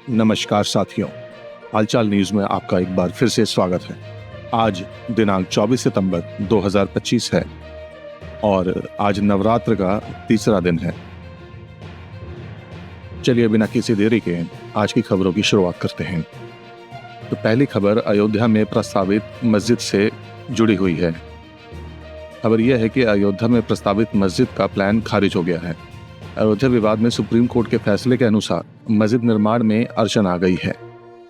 नमस्कार साथियों, हालचाल न्यूज में आपका एक बार फिर से स्वागत है। आज दिनांक 24 सितंबर 2025 है और आज नवरात्र का तीसरा दिन है। चलिए बिना किसी देरी के आज की खबरों की शुरुआत करते हैं। तो पहली खबर अयोध्या में प्रस्तावित मस्जिद से जुड़ी हुई है। खबर यह है कि अयोध्या में प्रस्तावित मस्जिद का प्लान खारिज हो गया है। अयोध्या विवाद में सुप्रीम कोर्ट के फैसले के अनुसार मस्जिद निर्माण में अड़चन आ गई है।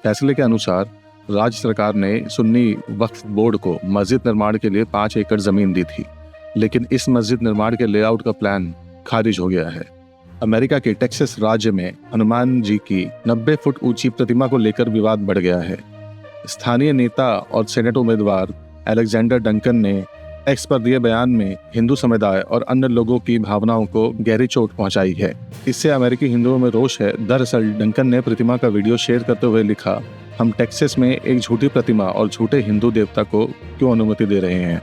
फैसले के अनुसार राज्य सरकार ने सुन्नी वक्फ बोर्ड को मस्जिद निर्माण के लिए 5 एकड़ जमीन दी थी, लेकिन इस मस्जिद निर्माण के लेआउट का प्लान खारिज हो गया है। अमेरिका के टेक्सास राज्य में हनुमान जी की 90 फुट ऊंची प्रतिमा को लेकर विवाद बढ़ गया है। स्थानीय नेता और सेनेट उम्मीदवार अलेक्जेंडर डंकन ने एक्स पर दिए बयान में हिंदू समुदाय और अन्य लोगों की भावनाओं को गहरी चोट पहुंचाई है। इससे अमेरिकी हिंदुओं में रोष है। दरअसल डंकन ने प्रतिमा का वीडियो शेयर करते हुए लिखा, हम टेक्सास में एक झूठी प्रतिमा और झूठे हिंदू देवता को क्यों अनुमति दे रहे हैं?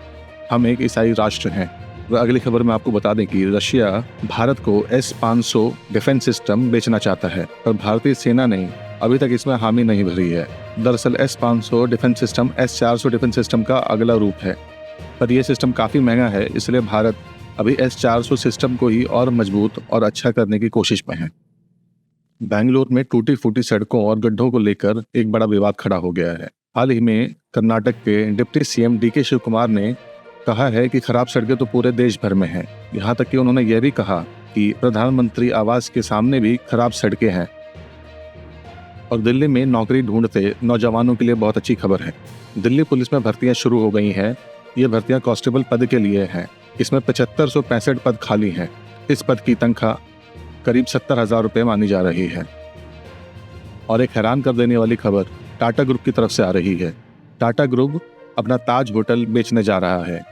हम एक ईसाई राष्ट्र हैं। वह अगली खबर में आपको बता दें कि रशिया भारत को S-500 डिफेंस सिस्टम बेचना चाहता है, पर भारतीय सेना ने अभी तक इसमें हामी नहीं भरी है। दरअसल S-500 defence system S-400 defence system का अगला रूप है, पर यह सिस्टम काफ़ी महंगा है, इसलिए भारत अभी S-400 सिस्टम को ही और मजबूत और अच्छा करने की कोशिश में है। बेंगलुरु में टूटी फूटी सड़कों और गड्ढों को लेकर एक बड़ा विवाद खड़ा हो गया है। हाल ही में कर्नाटक के deputy CM DK Shivakumar ने कहा है कि खराब सड़कें तो पूरे देश भर में हैं। यहाँ तक कि उन्होंने यह भी कहा कि प्रधानमंत्री आवास के सामने भी खराब सड़कें हैं। और दिल्ली में नौकरी ढूंढते नौजवानों के लिए बहुत अच्छी खबर है। दिल्ली पुलिस में भर्तियां शुरू हो गई हैं। ये भर्तियां कांस्टेबल पद के लिए हैं। इसमें 7565 पद खाली हैं। इस पद की तनख्वाह करीब 70,000 रुपये मानी जा रही है। और एक हैरान कर देने वाली खबर टाटा ग्रुप की तरफ से आ रही है। टाटा ग्रुप अपना ताज होटल बेचने जा रहा है।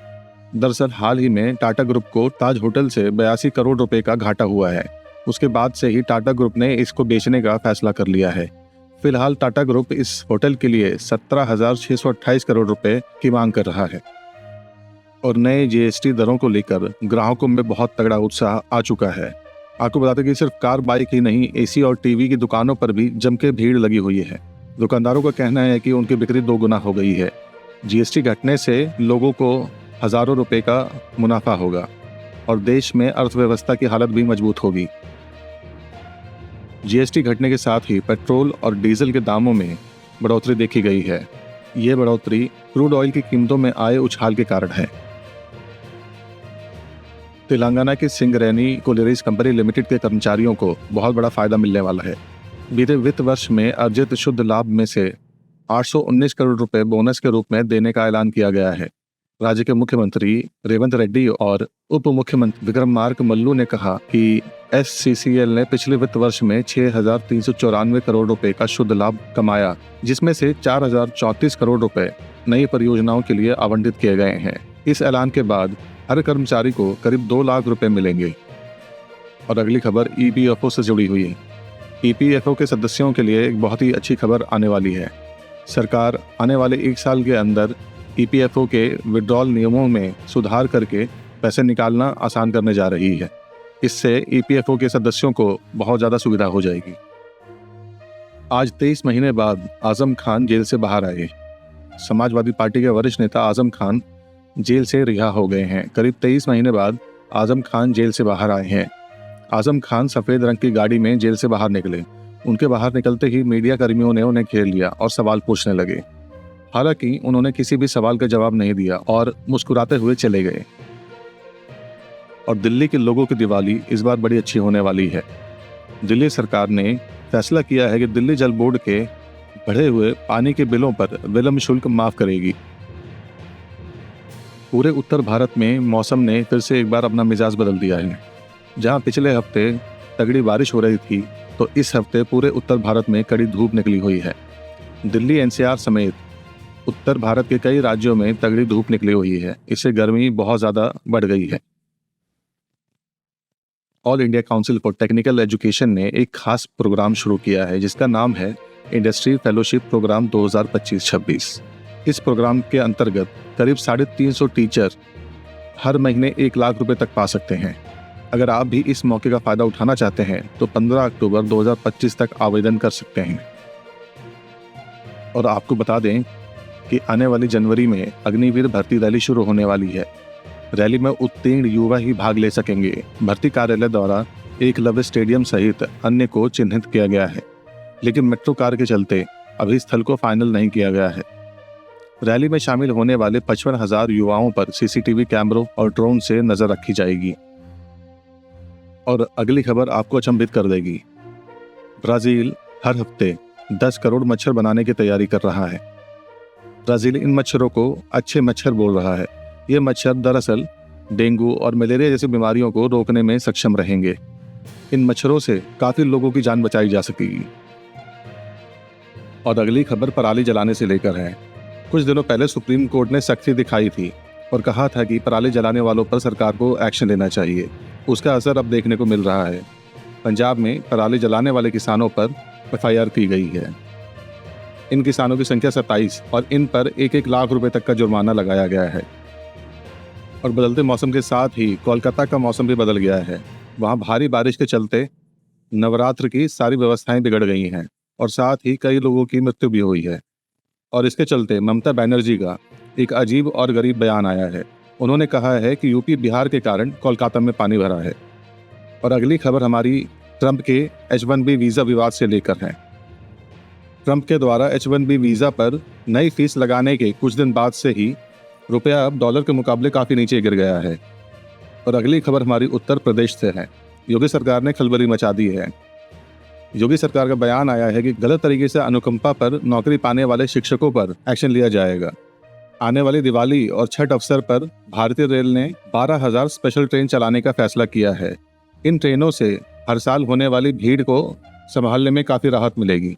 दरअसल हाल ही में टाटा ग्रुप को ताज होटल से 82 करोड़ रुपए का घाटा हुआ है। उसके बाद से ही टाटा ग्रुप ने इसको बेचने का फैसला कर लिया है। फिलहाल टाटा ग्रुप इस होटल के लिए 17,628 करोड़ रुपए की मांग कर रहा है। और नए GST दरों को लेकर ग्राहकों में बहुत तगड़ा उत्साह आ चुका है। आपको बताते कि सिर्फ कार बाइक ही नहीं, AC और TV की दुकानों पर भी जम के भीड़ लगी हुई है। दुकानदारों का कहना है कि उनकी बिक्री 2 गुना हो गई है। GST घटने से लोगों को हजारों रुपए का मुनाफा होगा और देश में अर्थव्यवस्था की हालत भी मजबूत होगी। GST घटने के साथ ही पेट्रोल और डीजल के दामों में बढ़ोतरी देखी गई है। ये बढ़ोतरी क्रूड ऑयल की कीमतों में आए उछाल के कारण है। तेलंगाना की सिंगरेनी कोलेरिस कंपनी लिमिटेड के कर्मचारियों को बहुत बड़ा फायदा मिलने वाला है। बीते वित्त वर्ष में अर्जित शुद्ध लाभ में से 819 करोड़ रुपए बोनस के रूप में देने का ऐलान किया गया है। राज्य के मुख्यमंत्री रेवंत रेड्डी और उप मुख्यमंत्री विक्रमार्क मल्लू ने कहा कि SCCL ने पिछले वित्त वर्ष में 6,394 करोड़ रुपए का शुद्ध लाभ कमाया, जिसमें से 4,034 करोड़ रुपए नई परियोजनाओं के लिए आवंटित किए गए हैं। इस ऐलान के बाद हर कर्मचारी को करीब 2 लाख रुपए मिलेंगे। और अगली खबर EPFO से जुड़ी हुई है। EPFO के सदस्यों के लिए एक बहुत ही अच्छी खबर आने वाली है। सरकार आने वाले 1 साल के अंदर EPFO के विड्रॉल नियमों में सुधार करके पैसे निकालना आसान करने जा रही है। इससे EPFO के सदस्यों को बहुत ज़्यादा सुविधा हो जाएगी। आज 23 महीने बाद आजम खान जेल से बाहर आए। समाजवादी पार्टी के वरिष्ठ नेता आजम खान जेल से रिहा हो गए हैं। करीब 23 महीने बाद आजम खान जेल से बाहर आए हैं। आजम खान सफ़ेद रंग की गाड़ी में जेल से बाहर निकले। उनके बाहर निकलते ही मीडिया कर्मियों ने उन्हें घेर लिया और सवाल पूछने लगे। हालांकि उन्होंने किसी भी सवाल का जवाब नहीं दिया और मुस्कुराते हुए चले गए। और दिल्ली के लोगों की दिवाली इस बार बड़ी अच्छी होने वाली है। दिल्ली सरकार ने फैसला किया है कि दिल्ली जल बोर्ड के बढ़े हुए पानी के बिलों पर विलंब शुल्क माफ करेगी। पूरे उत्तर भारत में मौसम ने फिर से एक बार अपना मिजाज बदल दिया है। जहां पिछले हफ्ते तगड़ी बारिश हो रही थी, तो इस हफ्ते पूरे उत्तर भारत में कड़ी धूप निकली हुई है। दिल्ली NCR समेत उत्तर भारत के कई राज्यों में तगड़ी धूप निकली हुई है। इससे गर्मी बहुत ज़्यादा बढ़ गई है। All India council for technical education ने एक खास प्रोग्राम शुरू किया है, जिसका नाम है इंडस्ट्री फेलोशिप प्रोग्राम 2025-26। इस प्रोग्राम के अंतर्गत करीब 350 टीचर हर महीने 1 लाख रुपए तक पा सकते हैं। अगर आप भी इस मौके का फ़ायदा उठाना चाहते हैं तो 15 अक्टूबर 2025 तक आवेदन कर सकते हैं। और आपको बता दें कि आने वाली जनवरी में अग्निवीर भर्ती रैली शुरू होने वाली है। रैली में उत्तीर्ण युवा ही भाग ले सकेंगे। भर्ती कार्यालय द्वारा एकलव्य स्टेडियम सहित अन्य को चिन्हित किया गया है, लेकिन मेट्रो कार के चलते अभी स्थल को फाइनल नहीं किया गया है। रैली में शामिल होने वाले 55,000 युवाओं पर सीसीटीवी कैमरों और ड्रोन से नजर रखी जाएगी। और अगली खबर आपको अचंभित कर देगी। ब्राजील हर हफ्ते 10 करोड़ मच्छर बनाने की तैयारी कर रहा है। ब्राजील इन मच्छरों को अच्छे मच्छर बोल रहा है। ये मच्छर दरअसल डेंगू और मलेरिया जैसी बीमारियों को रोकने में सक्षम रहेंगे। इन मच्छरों से काफी लोगों की जान बचाई जा सकेगी। और अगली खबर पराली जलाने से लेकर है। कुछ दिनों पहले सुप्रीम कोर्ट ने सख्ती दिखाई थी और कहा था कि पराली जलाने वालों पर सरकार को एक्शन लेना चाहिए। उसका असर अब देखने को मिल रहा है। पंजाब में पराली जलाने वाले किसानों पर एफआईआर की गई है। इन किसानों की संख्या 27 और इन पर 1-1 लाख रुपए तक का जुर्माना लगाया गया है। और बदलते मौसम के साथ ही कोलकाता का मौसम भी बदल गया है। वहाँ भारी बारिश के चलते नवरात्र की सारी व्यवस्थाएं बिगड़ गई हैं और साथ ही कई लोगों की मृत्यु भी हुई है। और इसके चलते ममता बनर्जी का एक अजीब और गरीब बयान आया है। उन्होंने कहा है कि यूपी बिहार के कारण कोलकाता में पानी भरा है। और अगली खबर हमारी ट्रंप के H-1B वीज़ा विवाद से लेकर है। ट्रंप के द्वारा H-1B वीज़ा पर नई फीस लगाने के कुछ दिन बाद से ही रुपया अब डॉलर के मुकाबले काफ़ी नीचे गिर गया है। और अगली खबर हमारी उत्तर प्रदेश से है। योगी सरकार ने खलबली मचा दी है। योगी सरकार का बयान आया है कि गलत तरीके से अनुकंपा पर नौकरी पाने वाले शिक्षकों पर एक्शन लिया जाएगा। आने वाली दिवाली और छठ अवसर पर भारतीय रेल ने 12,000 स्पेशल ट्रेन चलाने का फैसला किया है। इन ट्रेनों से हर साल होने वाली भीड़ को संभालने में काफ़ी राहत मिलेगी।